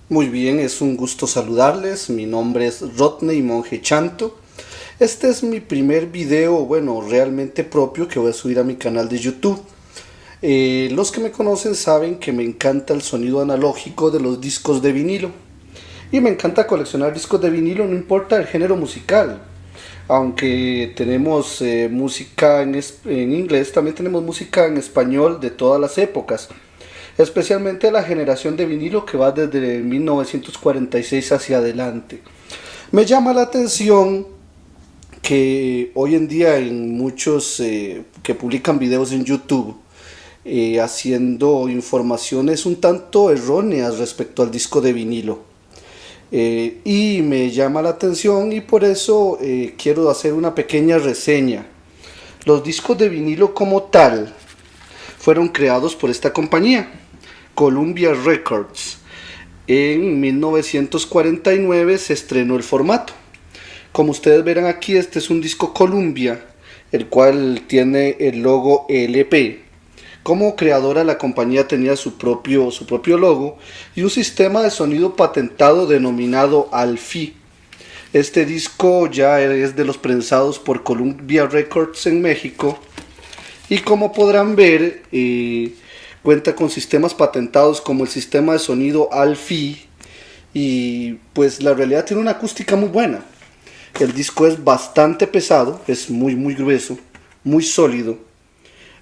Muy bien, es un gusto saludarles. Mi nombre es Rodney Monje Chanto. Este es mi primer video, bueno, realmente propio que voy a subir a mi canal de YouTube. Los que me conocen saben que me encanta el sonido analógico de los discos de vinilo. Y me encanta coleccionar discos de vinilo, no importa el género musical. Aunque tenemos música en inglés, también tenemos música en español de todas las épocas, especialmente la generación de vinilo que va desde 1946 hacia adelante. Me llama la atención que hoy en día en muchos que publican videos en YouTube haciendo informaciones un tanto erróneas respecto al disco de vinilo. Y me llama la atención y por eso quiero hacer una pequeña reseña. Los discos de vinilo como tal fueron creados por esta compañía, Columbia Records. En 1949 se estrenó el formato. Como ustedes verán aquí, este es un disco Columbia, el cual tiene el logo LP. Como creadora, la compañía tenía su propio logo y un sistema de sonido patentado denominado ALFI. Este disco ya es de los prensados por Columbia Records en México y como podrán ver, cuenta con sistemas patentados como el sistema de sonido ALFI y pues la realidad tiene una acústica muy buena. El disco es bastante pesado, es muy grueso, muy sólido.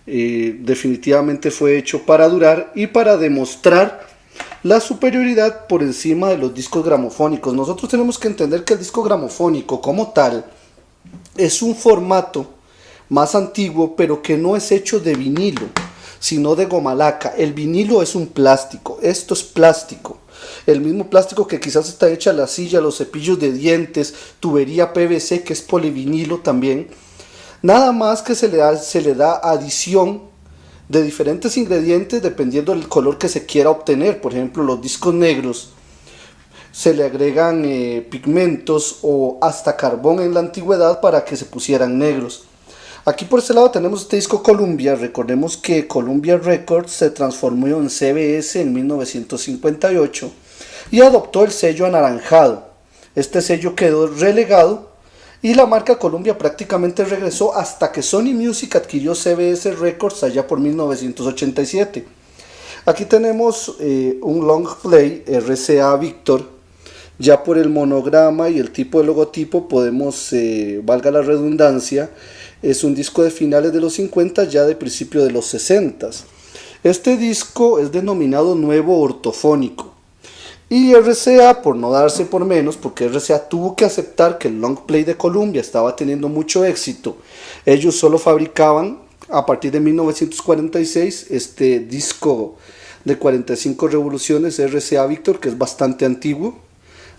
Definitivamente fue hecho para durar y para demostrar la superioridad por encima de los discos gramofónicos. Nosotros tenemos que entender que el disco gramofónico como tal es un formato más antiguo, pero que no es hecho de vinilo, sino de goma laca. El vinilo es un plástico, esto es plástico. El mismo plástico que quizás está hecha la silla, los cepillos de dientes, tubería PVC que es polivinilo también. Nada más que se le da adición de diferentes ingredientes dependiendo del color que se quiera obtener. Por ejemplo, los discos negros se le agregan pigmentos o hasta carbón en la antigüedad para que se pusieran negros. Aquí por este lado tenemos este disco Columbia. Recordemos que Columbia Records se transformó en CBS en 1958 y adoptó el sello anaranjado. Este sello quedó relegado y la marca Columbia prácticamente regresó hasta que Sony Music adquirió CBS Records allá por 1987. Aquí tenemos un long play RCA Victor. Ya por el monograma y el tipo de logotipo podemos, valga la redundancia, es un disco de finales de los 50, ya de principio de los 60. Este disco es denominado nuevo ortofónico. Y RCA, por no darse por menos, porque RCA tuvo que aceptar que el long play de Columbia estaba teniendo mucho éxito. Ellos solo fabricaban a partir de 1946 este disco de 45 revoluciones RCA Victor, que es bastante antiguo.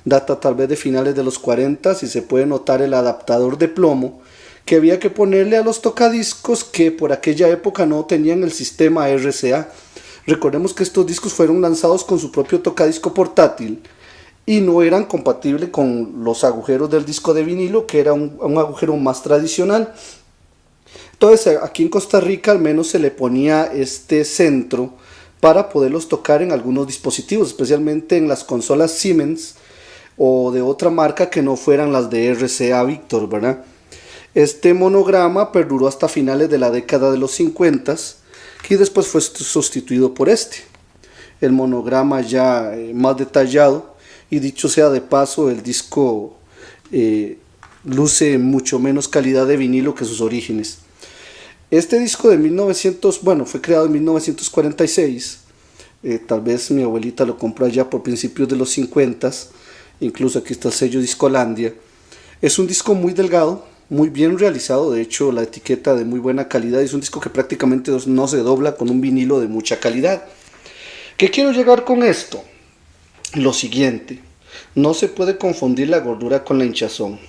Data tal vez de finales de los 40 y se puede notar el adaptador de plomo que había que ponerle a los tocadiscos que por aquella época no tenían el sistema RCA. Recordemos que estos discos fueron lanzados con su propio tocadisco portátil y no eran compatibles con los agujeros del disco de vinilo, que era un agujero más tradicional. Entonces aquí en Costa Rica al menos se le ponía este centro para poderlos tocar en algunos dispositivos, especialmente en las consolas Siemens o de otra marca que no fueran las de RCA Victor, ¿verdad? Este monograma perduró hasta finales de la década de los 50 y después fue sustituido por este. El monograma ya más detallado, y dicho sea de paso, el disco luce mucho menos calidad de vinilo que sus orígenes. Este disco de 1900, bueno, fue creado en 1946. Tal vez mi abuelita lo compró allá por principios de los 50. Incluso aquí está el sello Discolandia. Es un disco muy delgado, muy bien realizado, de hecho la etiqueta de muy buena calidad, es un disco que prácticamente no se dobla con un vinilo de mucha calidad. ¿Qué quiero llegar con esto? Lo siguiente, no se puede confundir la gordura con la hinchazón.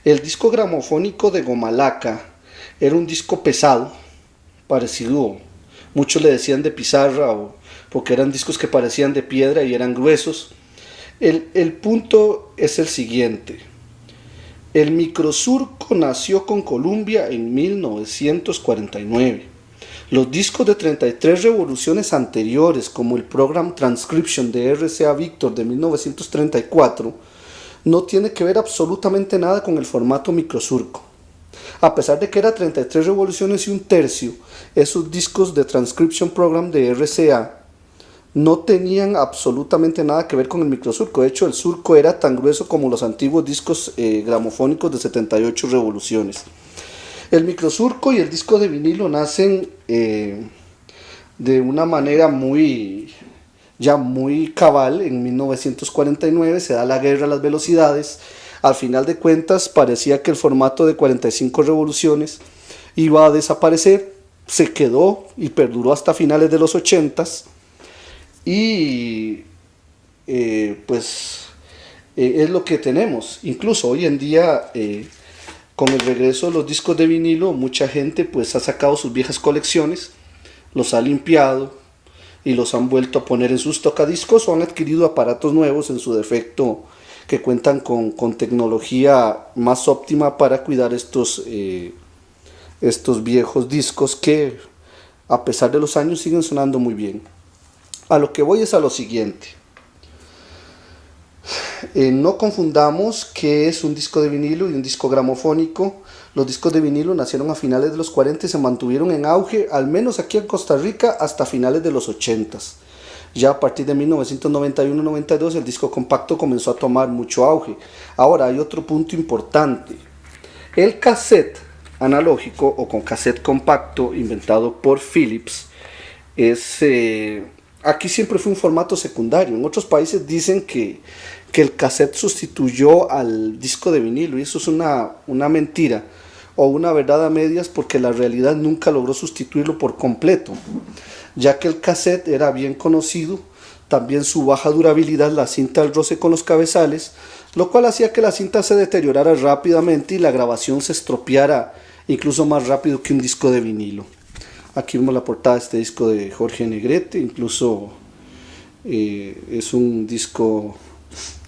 El disco gramofónico de goma laca era un disco pesado, parecido, muchos le decían de pizarra, porque eran discos que parecían de piedra y eran gruesos. El punto es el siguiente. El microsurco nació con Columbia en 1949. Los discos de 33 revoluciones anteriores, como el Program Transcription de RCA Victor de 1934, no tiene que ver absolutamente nada con el formato microsurco. A pesar de que era 33 revoluciones y un tercio, esos discos de Transcription Program de RCA no tenían absolutamente nada que ver con el microsurco. De hecho, el surco era tan grueso como los antiguos discos gramofónicos de 78 revoluciones. El microsurco y el disco de vinilo nacen de una manera muy cabal. En 1949 se da la guerra a las velocidades. Al final de cuentas parecía que el formato de 45 revoluciones iba a desaparecer. Se quedó y perduró hasta finales de los 80s. Y es lo que tenemos. Incluso hoy en día, con el regreso de los discos de vinilo, mucha gente pues ha sacado sus viejas colecciones, los ha limpiado y los han vuelto a poner en sus tocadiscos, o han adquirido aparatos nuevos en su defecto que cuentan con tecnología más óptima para cuidar estos viejos discos que, a pesar de los años, siguen sonando muy bien. A lo que voy es a lo siguiente. No confundamos qué es un disco de vinilo y un disco gramofónico. Los discos de vinilo nacieron a finales de los 40 y se mantuvieron en auge, al menos aquí en Costa Rica, hasta finales de los 80s. Ya a partir de 1991-92 el disco compacto comenzó a tomar mucho auge. Ahora hay otro punto importante. El cassette analógico o con cassette compacto, inventado por Philips, aquí siempre fue un formato secundario. En otros países dicen que el cassette sustituyó al disco de vinilo, y eso es una mentira o una verdad a medias, porque la realidad nunca logró sustituirlo por completo, ya que el cassette era bien conocido, también su baja durabilidad, la cinta al roce con los cabezales, lo cual hacía que la cinta se deteriorara rápidamente y la grabación se estropeara incluso más rápido que un disco de vinilo. Aquí vemos la portada de este disco de Jorge Negrete. Incluso es un disco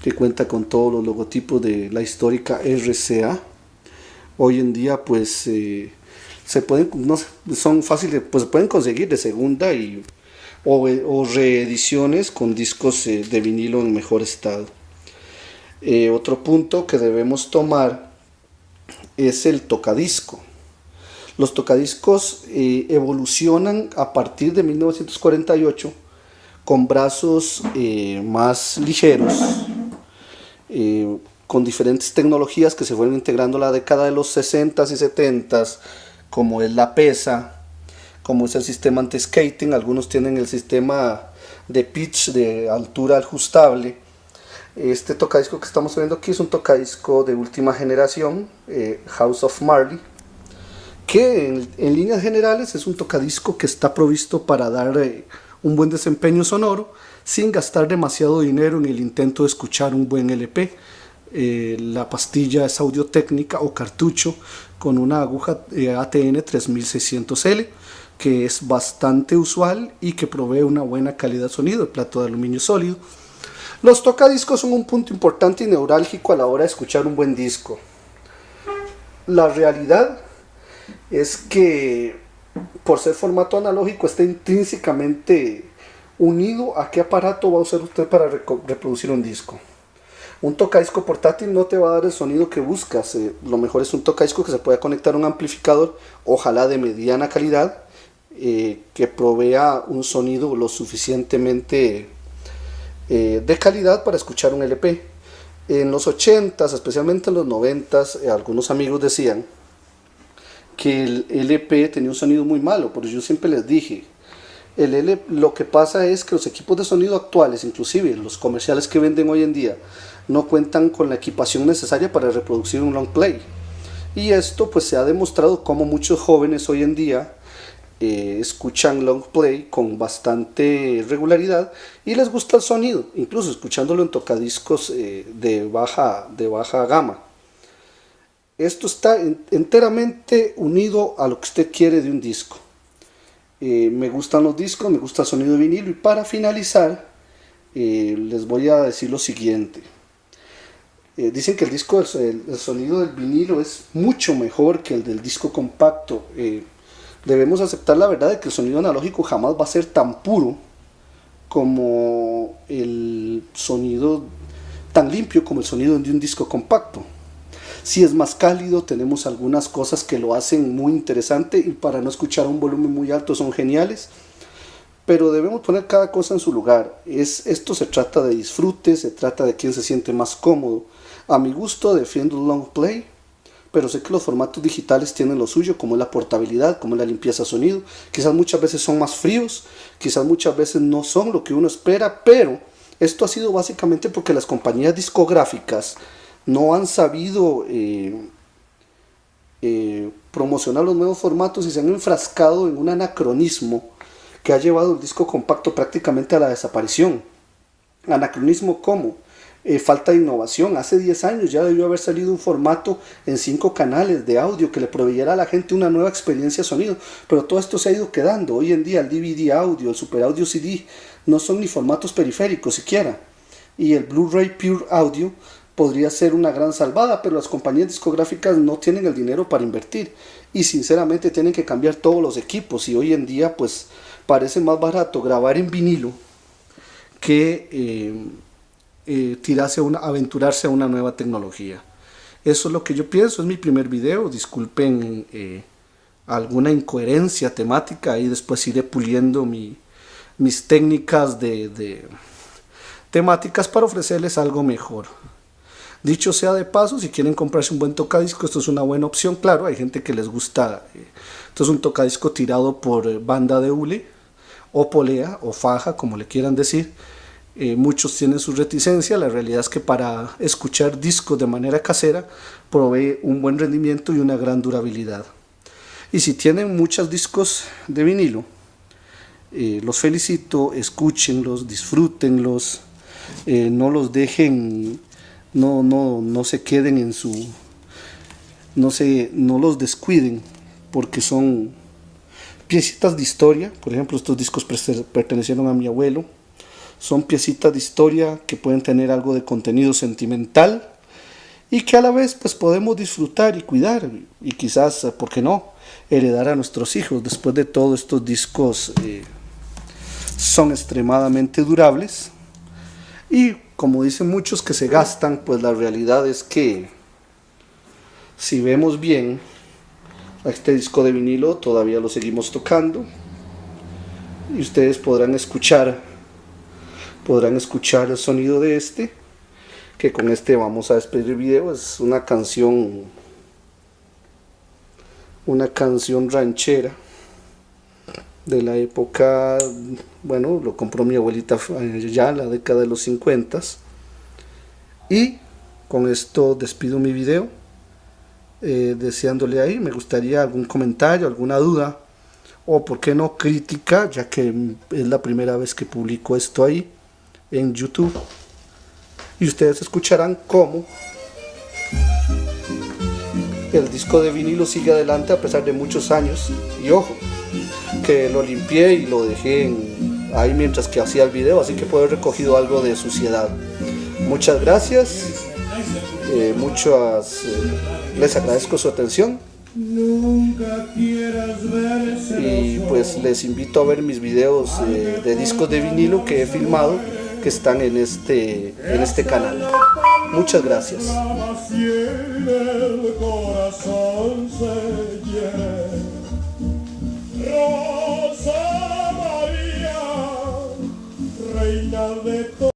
que cuenta con todos los logotipos de la histórica RCA. Hoy en día pues se pueden, no, son fáciles, pues se pueden conseguir de segunda o reediciones con discos de vinilo en mejor estado. Otro punto que debemos tomar es el tocadisco. Los tocadiscos evolucionan a partir de 1948 con brazos más ligeros, con diferentes tecnologías que se fueron integrando a la década de los 60s y 70s, como es la pesa, como es el sistema anti-skating. Algunos tienen el sistema de pitch, de altura ajustable. Este tocadisco que estamos viendo aquí es un tocadisco de última generación, House of Marley, que en líneas generales es un tocadisco que está provisto para dar un buen desempeño sonoro sin gastar demasiado dinero en el intento de escuchar un buen LP. La pastilla es Audio-Técnica o cartucho con una aguja ATN 3600L, que es bastante usual y que provee una buena calidad de sonido. El plato de aluminio sólido. Los tocadiscos son un punto importante y neurálgico a la hora de escuchar un buen disco. La realidad es que, por ser formato analógico, está intrínsecamente unido a qué aparato va a usar usted para reproducir un disco. Un tocadisco portátil no te va a dar el sonido que buscas. Lo mejor es un tocadisco que se pueda conectar a un amplificador, ojalá de mediana calidad, que provea un sonido lo suficientemente de calidad para escuchar un LP. En los 80s, especialmente en los 90s, algunos amigos decían que el LP tenía un sonido muy malo, pero yo siempre les dije, lo que pasa es que los equipos de sonido actuales, inclusive los comerciales que venden hoy en día, no cuentan con la equipación necesaria para reproducir un long play. Y esto pues se ha demostrado como muchos jóvenes hoy en día escuchan long play con bastante regularidad y les gusta el sonido, incluso escuchándolo en tocadiscos de baja gama. Esto está enteramente unido a lo que usted quiere de un disco. Me gustan los discos, me gusta el sonido de vinilo, y para finalizar les voy a decir lo siguiente. Dicen que el sonido del vinilo es mucho mejor que el del disco compacto. Debemos aceptar la verdad de que el sonido analógico jamás va a ser tan puro como el sonido, tan limpio como el sonido de un disco compacto. Si es más cálido, tenemos algunas cosas que lo hacen muy interesante y para no escuchar a un volumen muy alto son geniales, pero debemos poner cada cosa en su lugar. Esto se trata de disfrute, se trata de quién se siente más cómodo. A mi gusto defiendo el long play, pero sé que los formatos digitales tienen lo suyo, como es la portabilidad, como es la limpieza de sonido. Quizás muchas veces son más fríos, quizás muchas veces no son lo que uno espera, pero esto ha sido básicamente porque las compañías discográficas no han sabido promocionar los nuevos formatos y se han enfrascado en un anacronismo que ha llevado el disco compacto prácticamente a la desaparición. ¿Anacronismo cómo? Falta de innovación. Hace 10 años ya debió haber salido un formato en 5 canales de audio que le proveyera a la gente una nueva experiencia de sonido, pero todo esto se ha ido quedando. Hoy en día el DVD audio, el Super Audio CD no son ni formatos periféricos siquiera, y el Blu-ray Pure Audio podría ser una gran salvada, pero las compañías discográficas no tienen el dinero para invertir y sinceramente tienen que cambiar todos los equipos, y hoy en día pues parece más barato grabar en vinilo que aventurarse a una nueva tecnología. Eso es lo que yo pienso. Es mi primer video, disculpen alguna incoherencia temática, y después iré puliendo mis técnicas de temáticas para ofrecerles algo mejor. Dicho sea de paso, si quieren comprarse un buen tocadisco, esto es una buena opción. Claro, hay gente que les gusta, esto es un tocadisco tirado por banda de hule o polea o faja, como le quieran decir. Muchos tienen su reticencia. La realidad es que para escuchar discos de manera casera provee un buen rendimiento y una gran durabilidad. Y si tienen muchos discos de vinilo, los felicito, escúchenlos, disfrútenlos, no los dejen, no se queden en su, no los descuiden, porque son piecitas de historia. Por ejemplo, estos discos pertenecieron a mi abuelo. Son piecitas de historia que pueden tener algo de contenido sentimental y que a la vez pues podemos disfrutar y cuidar, y quizás, ¿por qué no?, heredar a nuestros hijos. Después de todo, estos discos son extremadamente durables y, como dicen muchos, que se gastan. Pues la realidad es que si vemos bien, a este disco de vinilo todavía lo seguimos tocando y ustedes podrán escuchar el sonido de este, que con este vamos a despedir el video. Es una canción ranchera de la época, bueno, lo compró mi abuelita ya en la década de los 50. Y con esto despido mi video, deseándole ahí, me gustaría algún comentario, alguna duda, o por qué no crítica, ya que es la primera vez que publico esto ahí en YouTube, y ustedes escucharán cómo el disco de vinilo sigue adelante a pesar de muchos años. Y ojo, que lo limpié y lo dejé ahí mientras que hacía el video, así que puedo haber recogido algo de suciedad. Muchas gracias, les agradezco su atención, y pues les invito a ver mis videos de discos de vinilo que he filmado, que están en este canal. Muchas gracias. Rosa María, reina de